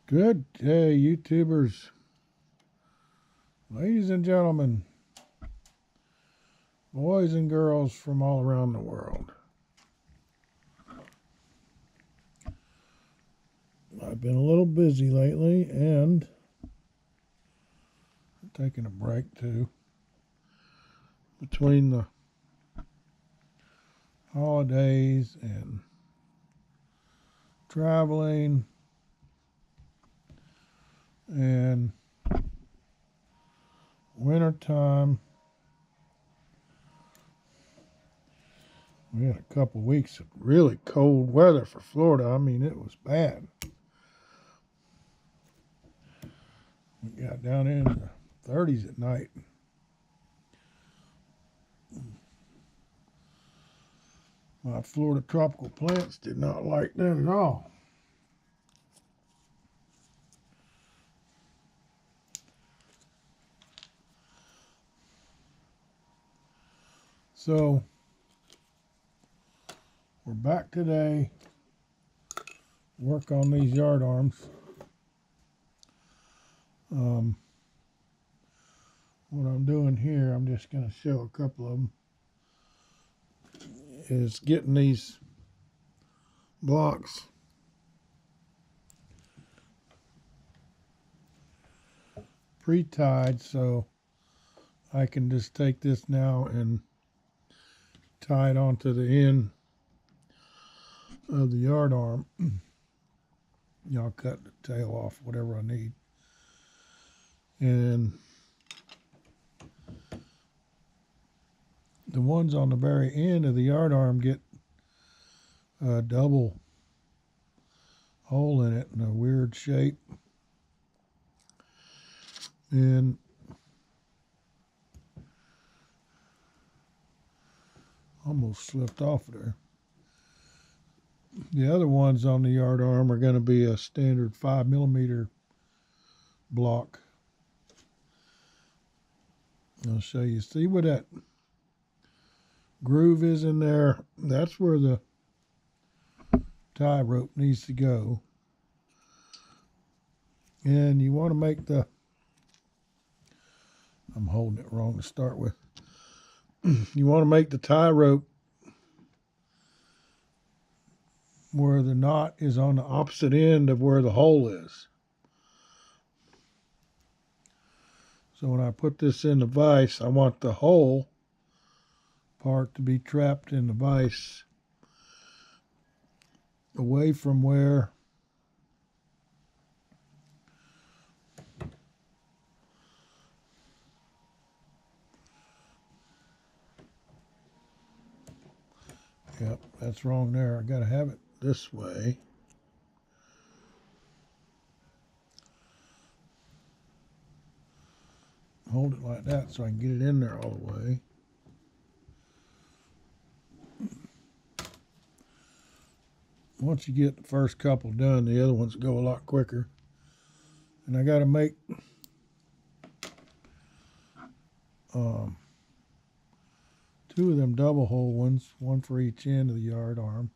Good day, YouTubers, ladies and gentlemen, boys and girls from all around the world. I've been a little busy lately and taking a break too between the holidays and traveling and winter time. We had a couple weeks of really cold weather for Florida. I mean, it was bad. We got down into the 30s at night. My Florida tropical plants did not like that at all. So we're back today. Work on these yard arms. What I'm doing here, I'm just going to show a couple of them, is getting these blocks pre-tied so I can just take this now and tie it onto the end of the yard arm. I'll cut the tail off, whatever I need. And the ones on the very end of the yard arm get a double hole in it in a weird shape. And almost slipped off there. The other ones on the yard arm are going to be a standard 5mm block. I'll show you. See where that groove is in there? That's where the tie rope needs to go. And you want to make the, I'm holding it wrong to start with. You want to make the tie rope where the knot is on the opposite end of where the hole is. So when I put this in the vise, I want the hole part to be trapped in the vise away from where yep, that's wrong there. I got to have it this way. Hold it like that so I can get it in there all the way. Once you get the first couple done, the other ones go a lot quicker. And I got to make two of them double hole ones, one for each end of the yard arm,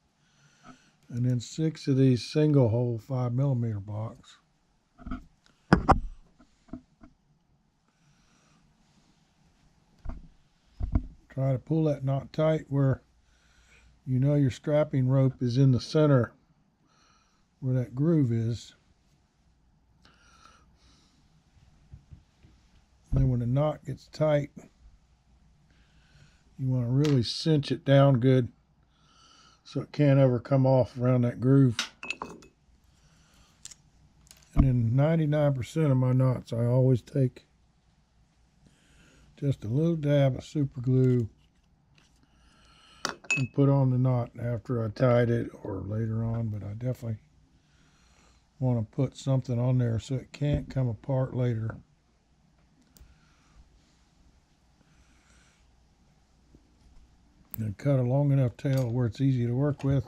and then 6 of these single hole 5mm blocks. Try to pull that knot tight where you know your strapping rope is in the center where that groove is. And then when the knot gets tight, you want to really cinch it down good so it can't ever come off around that groove. And in 99% of my knots, I always take just a little dab of super glue and put on the knot after I tied it or later on, but I definitely want to put something on there so it can't come apart later. And cut a long enough tail where it's easy to work with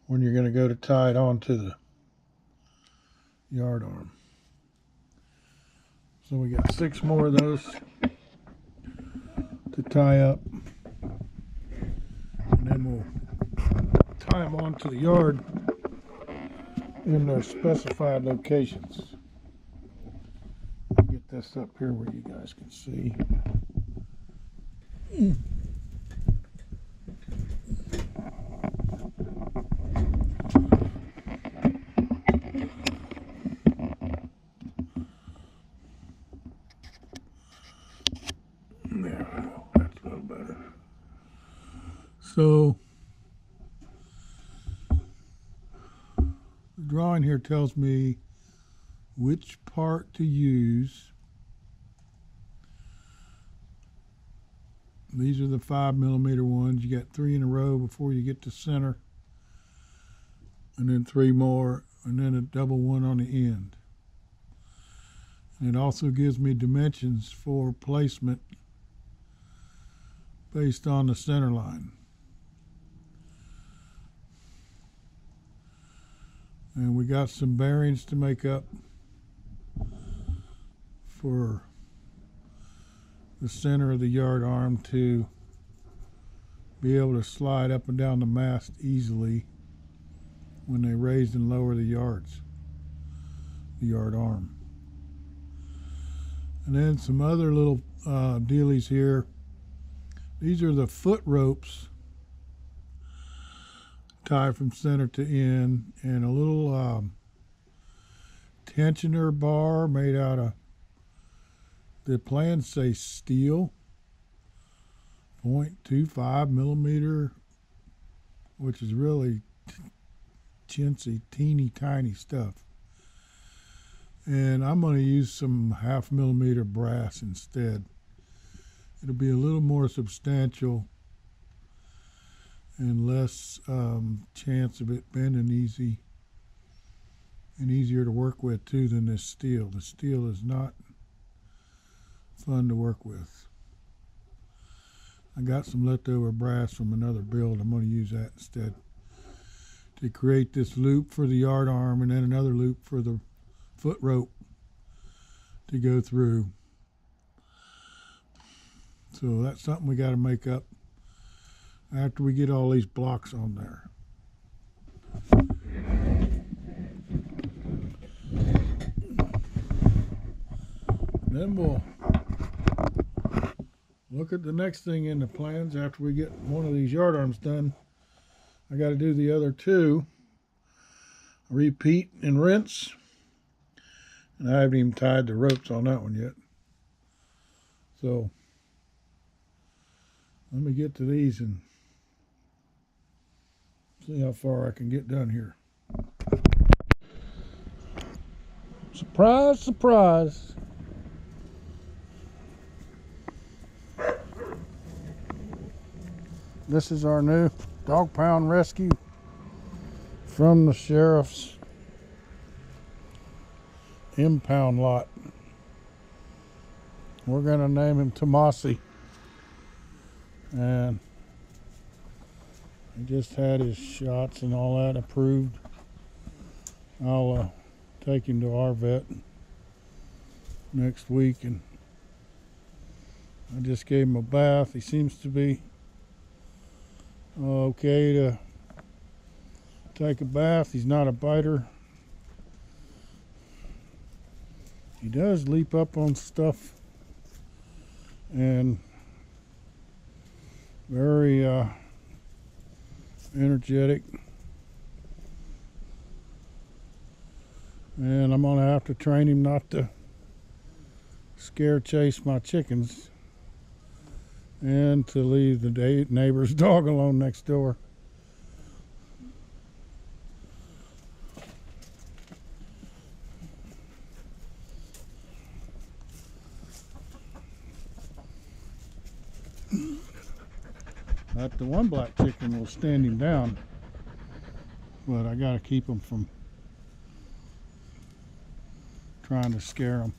when you're going to go to tie it onto the yard arm. So we got 6 more of those to tie up, and then we'll tie them onto the yard in their specified locations. Get this up here where you guys can see. There we go. That's a little better. So the drawing here tells me which part to use. These are the 5mm ones. You got 3 in a row before you get to center, and then 3 more, and then a double one on the end. And it also gives me dimensions for placement based on the center line. And we got some bearings to make up for the center of the yard arm to be able to slide up and down the mast easily when they raise and lower the yard arm. And then some other little dealies here. These are the foot ropes tied from center to end, and a little tensioner bar made out of, the plans say steel, 0.25mm, which is really chintzy, teeny tiny stuff. And I'm going to use some 0.5mm brass instead. It'll be a little more substantial and less chance of it bending easy, and easier to work with too than this steel. The steel is not fun to work with. I got some leftover brass from another build. I'm going to use that instead to create this loop for the yard arm, and then another loop for the foot rope to go through. So that's something we got to make up after we get all these blocks on there. Then we'll look at the next thing in the plans after we get one of these yard arms done. I got to do the other two. Repeat and rinse. And I haven't even tied the ropes on that one yet. So let me get to these and see how far I can get done here. Surprise, surprise. This is our new dog pound rescue from the sheriff's impound lot. We're going to name him Tomasi. And he just had his shots and all that approved. I'll take him to our vet next week, and I just gave him a bath. He seems to be okay to take a bath. He's not a biter. He does leap up on stuff and very energetic. And I'm gonna have to train him not to scare chase my chickens and to leave the neighbor's dog alone next door. But the one black chicken will stand him down, but I gotta keep him from trying to scare him.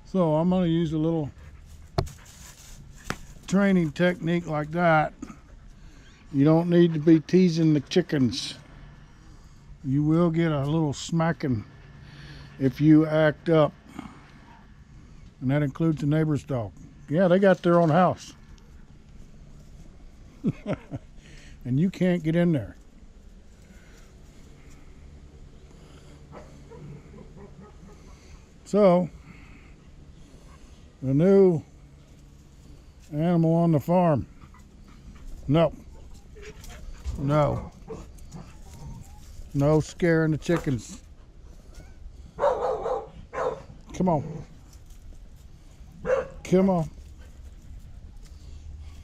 So I'm going to use a little training technique like that. You don't need to be teasing the chickens. You will get a little smacking if you act up. And that includes the neighbor's dog. Yeah, they got their own house. And you can't get in there. So, the new animal on the farm. No. No. No scaring the chickens. Come on. Come on.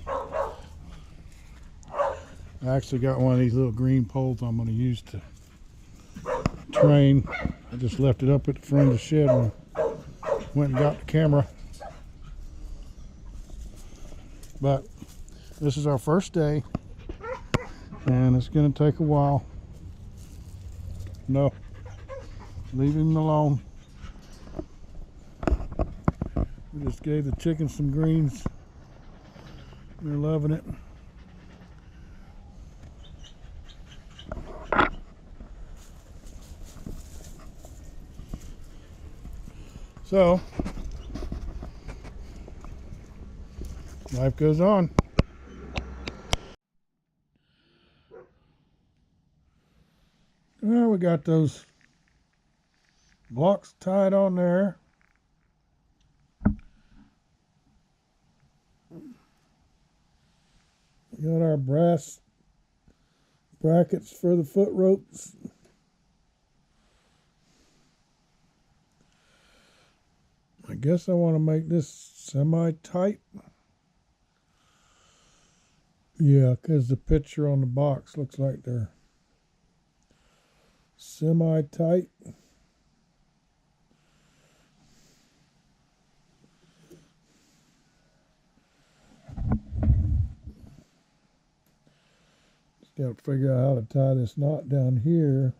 I actually got one of these little green poles I'm going to use to train. I just left it up at the front of the shed and went and got the camera. But this is our first day, and it's going to take a while. No, leave him alone. We just gave the chickens some greens. They're loving it. So, life goes on. Well, we got those blocks tied on there. We got our brass brackets for the foot ropes. I guess I want to make this semi-tight. Yeah, because the picture on the box looks like they're semi-tight. Just got to figure out how to tie this knot down here.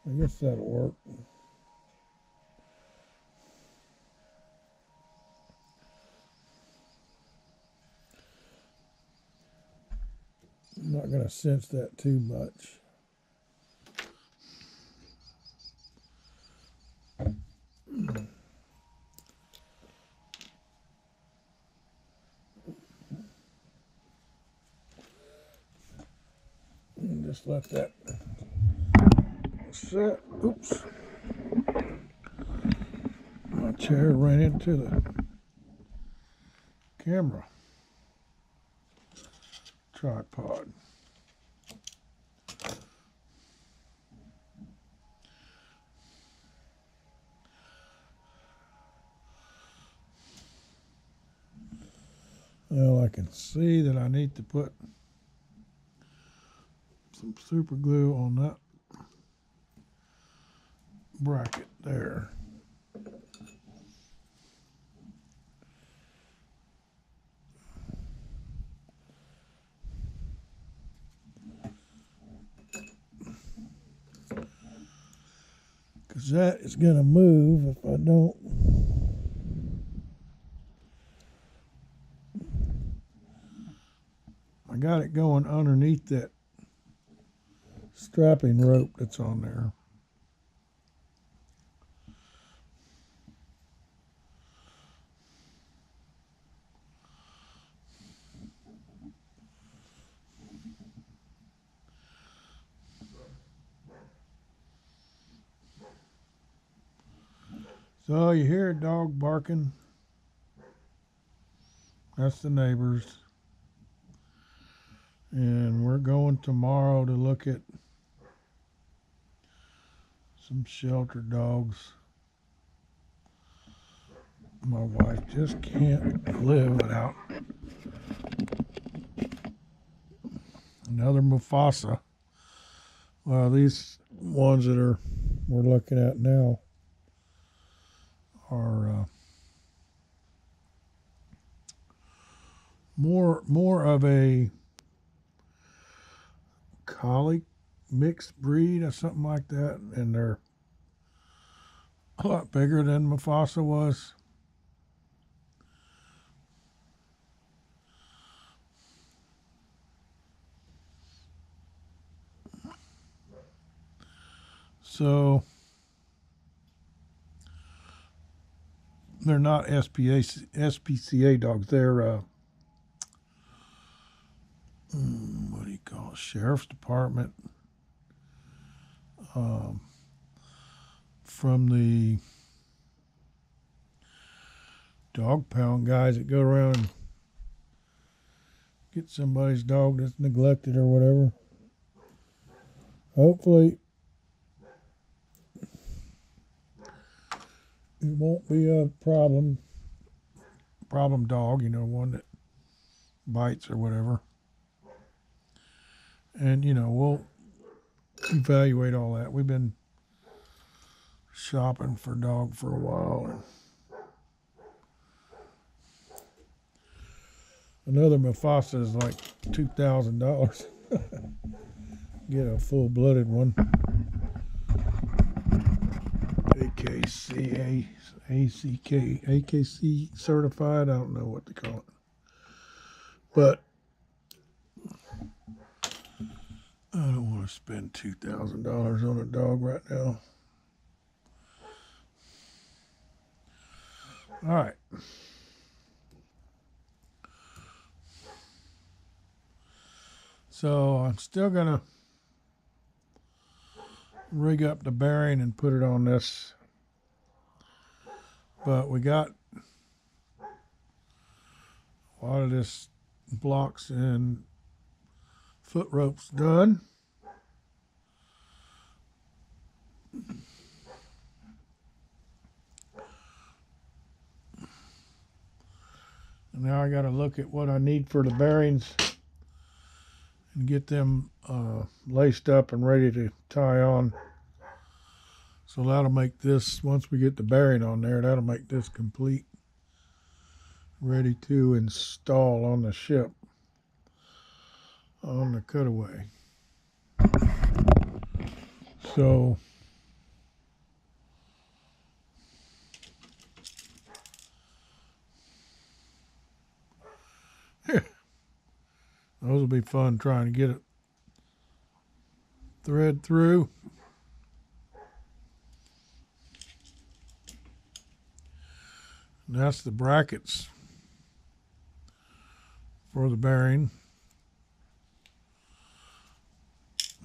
I guess that'll work. I'm not going to cinch that too much. And just let that set. Oops. My chair ran into the camera tripod. Well, I can see that I need to put some super glue on that bracket there. Because that is going to move if I don't. I got it going underneath that strapping rope that's on there. So you hear a dog barking. That's the neighbors. And we're going tomorrow to look at some shelter dogs. My wife just can't live without another Mufasa. Well, these ones that we're looking at now are more of a collie mixed breed or something like that, and they're a lot bigger than Mufasa was. So they're not SPCA dogs. They're what do you call it? Sheriff's Department, from the dog pound guys that go around and get somebody's dog that's neglected or whatever. Hopefully it won't be a problem dog, one that bites or whatever. And we'll evaluate all that. We've been shopping for dog for a while, and another Mufasa is like $2,000. Get a full-blooded one. AKC certified. I don't know what to call it, but I don't want to spend $2,000 on a dog right now. All right. So I'm still gonna rig up the bearing and put it on this, but we got a lot of this blocks and foot ropes done. Now I got to look at what I need for the bearings and get them laced up and ready to tie on. So that'll make this, once we get the bearing on there, that'll make this complete, ready to install on the ship, on the cutaway. So those will be fun, trying to get it thread through. And that's the brackets for the bearing.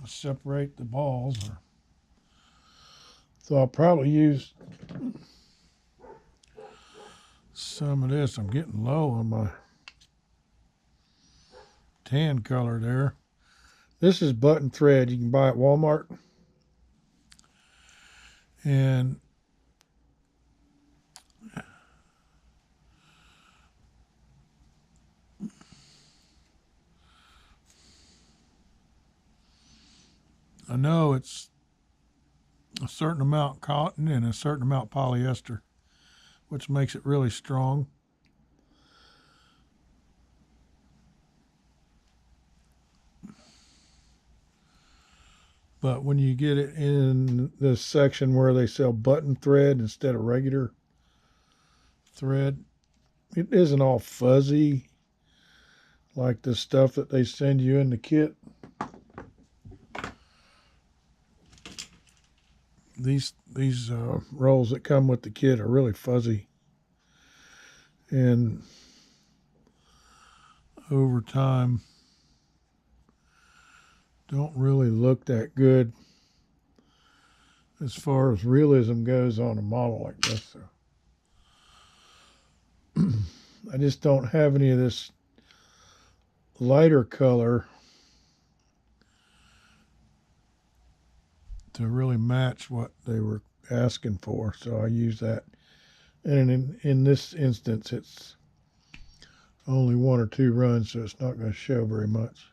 I'll separate the balls. So I'll probably use some of this. I'm getting low on my tan color there. This is button thread you can buy at Walmart. And I know it's a certain amount cotton and a certain amount polyester, which makes it really strong. But when you get it in this section where they sell button thread instead of regular thread, it isn't all fuzzy like the stuff that they send you in the kit. These rolls that come with the kit are really fuzzy, and over time don't really look that good as far as realism goes on a model like this. So I just don't have any of this lighter color to really match what they were asking for, so I use that. And in this instance, it's only 1 or 2 runs, so it's not going to show very much.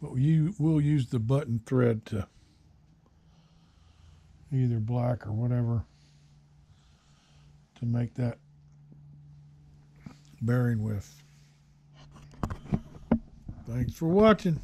But we'll use the button thread to either black or whatever to make that bearing with. Thanks for watching.